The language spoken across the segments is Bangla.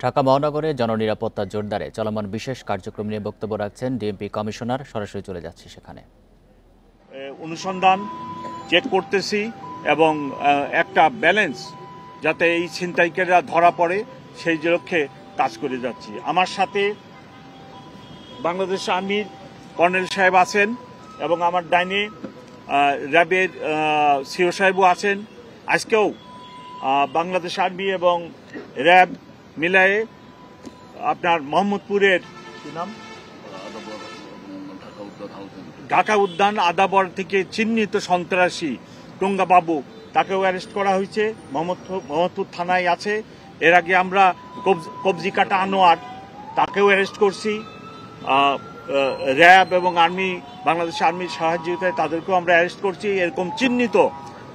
ঢাকা মহানগরে জননিরাপত্তা জোরদারে চলমান বিশেষ কার্যক্রম নিয়ে বক্তব্য রাখছেন ডিএমপি কমিশনার। সরাসরি চলে যাচ্ছে সেখানে। অনুসন্ধান চেক করতেছি এবং একটা ব্যালেন্স যাতে এই ছিনতাইকারীরা ধরা পড়ে সেই লক্ষ্যে কাজ করে যাচ্ছি। আমার সাথে বাংলাদেশ আর্মির কর্নেল সাহেব আছেন এবং আমার ডাইনে র্যাবের সিও সাহেবও আছেন। আজকেও বাংলাদেশ আর্মি এবং র্যাব মিলায়ে আপনার মোহাম্মদপুরের কি নাম ঢাকা উদ্যান আদাবর থেকে চিহ্নিত সন্ত্রাসী টুঙ্গা বাবু, তাকেও অ্যারেস্ট করা হয়েছে, মোহাম্মদপুর থানায় আছে। এর আগে আমরা কবজি কাটা আনোয়ার, তাকেও অ্যারেস্ট করছি। র্যাব এবং আর্মি, বাংলাদেশ আর্মির সহযোগিতায় তাদেরকেও আমরা অ্যারেস্ট করছি। এরকম চিহ্নিত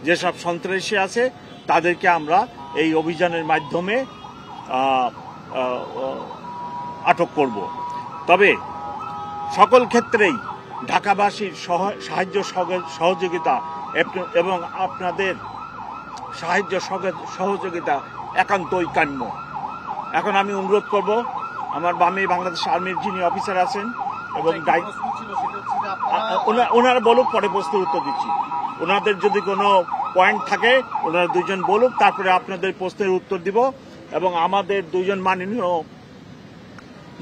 যেসব সন্ত্রাসী আছে তাদেরকে আমরা এই অভিযানের মাধ্যমে আটক করব। তবে সকল ক্ষেত্রেই ঢাকাবাসীর সাহায্য সহযোগিতা এবং আপনাদের সাহায্য সহযোগিতা একান্তই কাম্য। এখন আমি অনুরোধ করব আমার বামে বাংলাদেশ আর্মির যিনি অফিসার আছেন এবং ওনারা বলুক, পরে প্রশ্নের উত্তর দিচ্ছি। ওনাদের যদি কোনো পয়েন্ট থাকে ওনারা দুইজন বলুক, তারপরে আপনাদের প্রশ্নের উত্তর দিব। এবং আমাদের দুইজন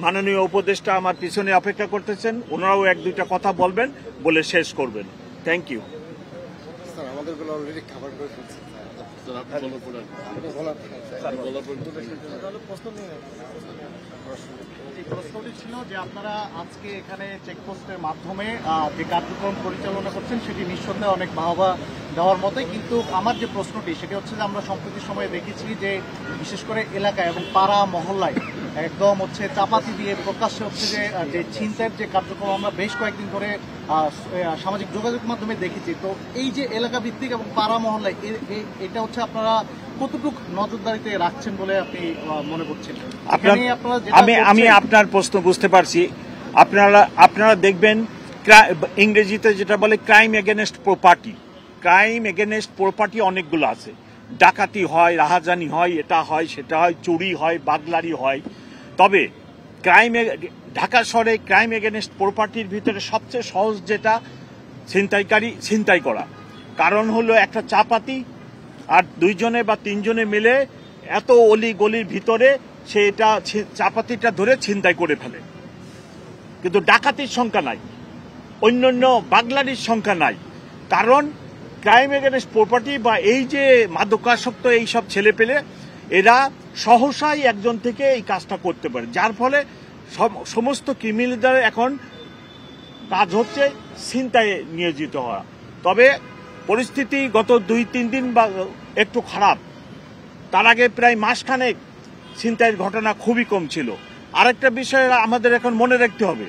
মাননীয় উপদেষ্টা আমার পিছনে অপেক্ষা করতেছেন, ওনারাও এক দুইটা কথা বলবেন, বলে শেষ করবেন। Thank you. প্রশ্নটি ছিল যে আপনারা আজকে এখানে চেকপোস্টের মাধ্যমে যে কার্যক্রম পরিচালনা করছেন সেটি নিঃসন্দেহে অনেক বাহবা দেওয়ার মতোই, কিন্তু আমার যে প্রশ্নটি সেটি হচ্ছে যে আমরা সম্প্রতি সময়ে দেখেছি যে বিশেষ করে এলাকায় এবং পাড়া মহল্লায় একদম হচ্ছে চাপাতি দিয়ে প্রকাশ্যে হচ্ছে যে ছিনতাইয়ের যে কার্যক্রম আমরা বেশ কয়েকদিন ধরে সামাজিক যোগাযোগ মাধ্যমে দেখেছি। তো এই যে এলাকা ভিত্তিক এবং পাড়া মহল্লায় এটা হচ্ছে আপনারা কতটুকু নজরদারিতে রাখছেন বলে আপনি মনে করছেন? আমি আপনার প্রশ্ন বুঝতে পারছি। আপনারা দেখবেন ইংরেজিতে যেটা বলে crime against property, crime against property অনেকগুলো আছে। ডাকাতি হয়, রাহাজানি হয়, এটা হয়, সেটা হয়, চুরি হয়, বাগলারি হয়। তবে ঢাকা শহরে ক্রাইম এগেনস্ট প্রপার্টির ভিতরে সবচেয়ে সহজ যেটা ছিনতাই করা। কারণ হলো একটা চাপাতি আর দুইজনে বা তিনজনে মিলে এত অলি গলির ভিতরে সে এটা চাপাতিটা ধরে ছিনতাই করে ফেলে, কিন্তু ডাকাতির সংখ্যা নাই, অন্যান্য বাগলারির সংখ্যা নাই। কারণ ক্রাইম এগেনস্ট প্রপার্টি বা এই যে মাদকাসক্ত এইসব ছেলে পেলে এরা সহসাই একজন থেকে এই কাজটা করতে পারে, যার ফলে সমস্ত ক্রিমিনালদের এখন কাজ হচ্ছে ছিনতাইয়ে নিয়োজিত হওয়া। তবে পরিস্থিতি গত 2-3 দিন বা একটু খারাপ, তার আগে প্রায় মাসখানেক ছিনতাইয়ের ঘটনা খুবই কম ছিল। আরেকটা বিষয় আমাদের এখন মনে রাখতে হবে,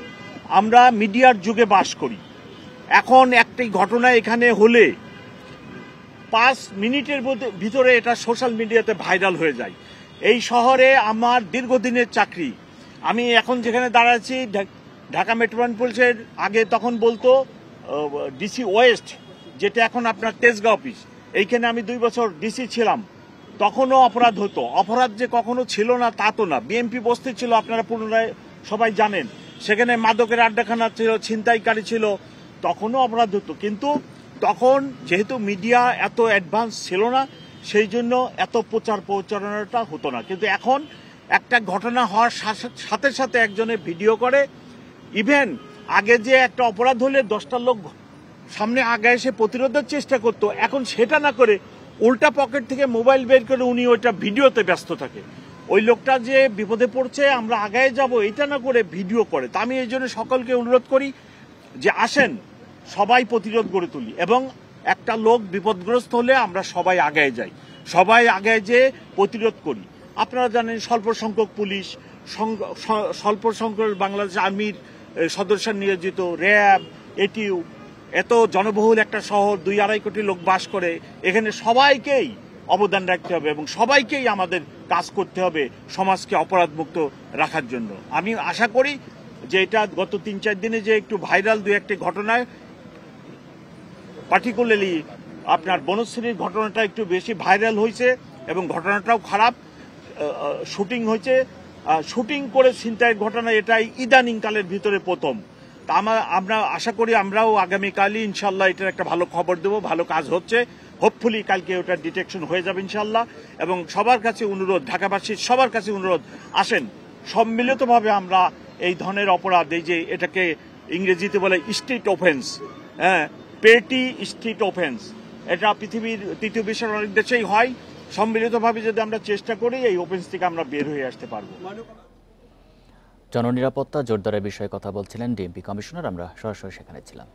আমরা মিডিয়ার যুগে বাস করি। এখন একটি ঘটনা এখানে হলে 5 মিনিটের ভিতরে এটা সোশ্যাল মিডিয়াতে ভাইরাল হয়ে যায়। এই শহরে আমার দীর্ঘদিনের চাকরি। আমি এখন যেখানে দাঁড়াচ্ছি ঢাকা মেট্রোপলিটনের আগে তখন বলতো ডিসি ওয়েস্ট, যেটা এখন আপনার তেজগাঁও অফিস। এইখানে আমি 2 বছর ডিসি ছিলাম, তখনও অপরাধ হতো। অপরাধ যে কখনো ছিল না তা তো না। বিএমপি বস্তি ছিল, আপনারা পুনরায় সবাই জানেন, সেখানে মাদকের আড্ডাখানা ছিল, ছিনতাইকারী ছিল, তখনও অপরাধ হতো। কিন্তু তখন যেহেতু মিডিয়া এত অ্যাডভান্স ছিল না, সেই জন্য এত প্রচারণাটা হতো না। কিন্তু এখন একটা ঘটনা হওয়ার সাথে সাথে একজনে ভিডিও করে। ইভেন আগে যে একটা অপরাধ হলে 10টা লোক সামনে আগে এসে প্রতিরোধের চেষ্টা করতো, এখন সেটা না করে উল্টা পকেট থেকে মোবাইল বের করে উনি ওইটা ভিডিওতে ব্যস্ত থাকে। ওই লোকটা যে বিপদে পড়ছে, আমরা আগায় যাব, এটা না করে ভিডিও করে। তা আমি এই জন্য সকলকে অনুরোধ করি যে আসেন সবাই প্রতিরোধ গড়ে তুলি, এবং একটা লোক বিপদগ্রস্ত হলে আমরা সবাই আগায় যাই, সবাই আগায় যেয়ে প্রতিরোধ করি। আপনারা জানেন স্বল্প সংখ্যক পুলিশ, স্বল্প সংখ্যক বাংলাদেশ আর্মির সদস্য নিয়োজিত, র্যাব, এটিউ, এত জনবহুল একটা শহর, 2-2.5 কোটি লোক বাস করে। এখানে সবাইকেই অবদান রাখতে হবে এবং সবাইকেই আমাদের কাজ করতে হবে সমাজকে অপরাধমুক্ত রাখার জন্য। আমি আশা করি যে এটা গত 3-4 দিনে যে একটু ভাইরাল 2-1টি ঘটনায়, পার্টিকুলারলি আপনার বনশ্রীর ঘটনাটা একটু বেশি ভাইরাল হয়েছে এবং ঘটনাটাও খারাপ, শুটিং হয়েছে, শুটিং করে ছিনতাইয়ের ঘটনা এটাই ইদানিং কালের ভিতরে প্রথম। তা আমরা আশা করি আমরাও আগামীকালই ইনশাল্লাহ এটার একটা ভালো খবর দেবো, ভালো কাজ হচ্ছে, হোপফুলি কালকে ওটার ডিটেকশন হয়ে যাবে ইনশাল্লাহ। এবং সবার কাছে অনুরোধ, ঢাকাবাসীর সবার কাছে অনুরোধ, আসেন সম্মিলিতভাবে আমরা এই ধরনের অপরাধ, এই যে এটাকে ইংরেজিতে বলে স্ট্রিট অফেন্স, হ্যাঁ, পেটি স্ট্রিট অফেন্স, এটা পৃথিবীর তৃতীয় বিশ্বের অনেক দেশেই হয়। সম্মিলিতভাবে যদি আমরা চেষ্টা করি এই অফেন্স থেকে আমরা বের হয়ে আসতে পারবো। জননিরাপত্তা জোরদারের বিষয়ে কথা বলছিলেন ডিএমপি কমিশনার। আমরা সরাসরি সেখানে ছিলাম।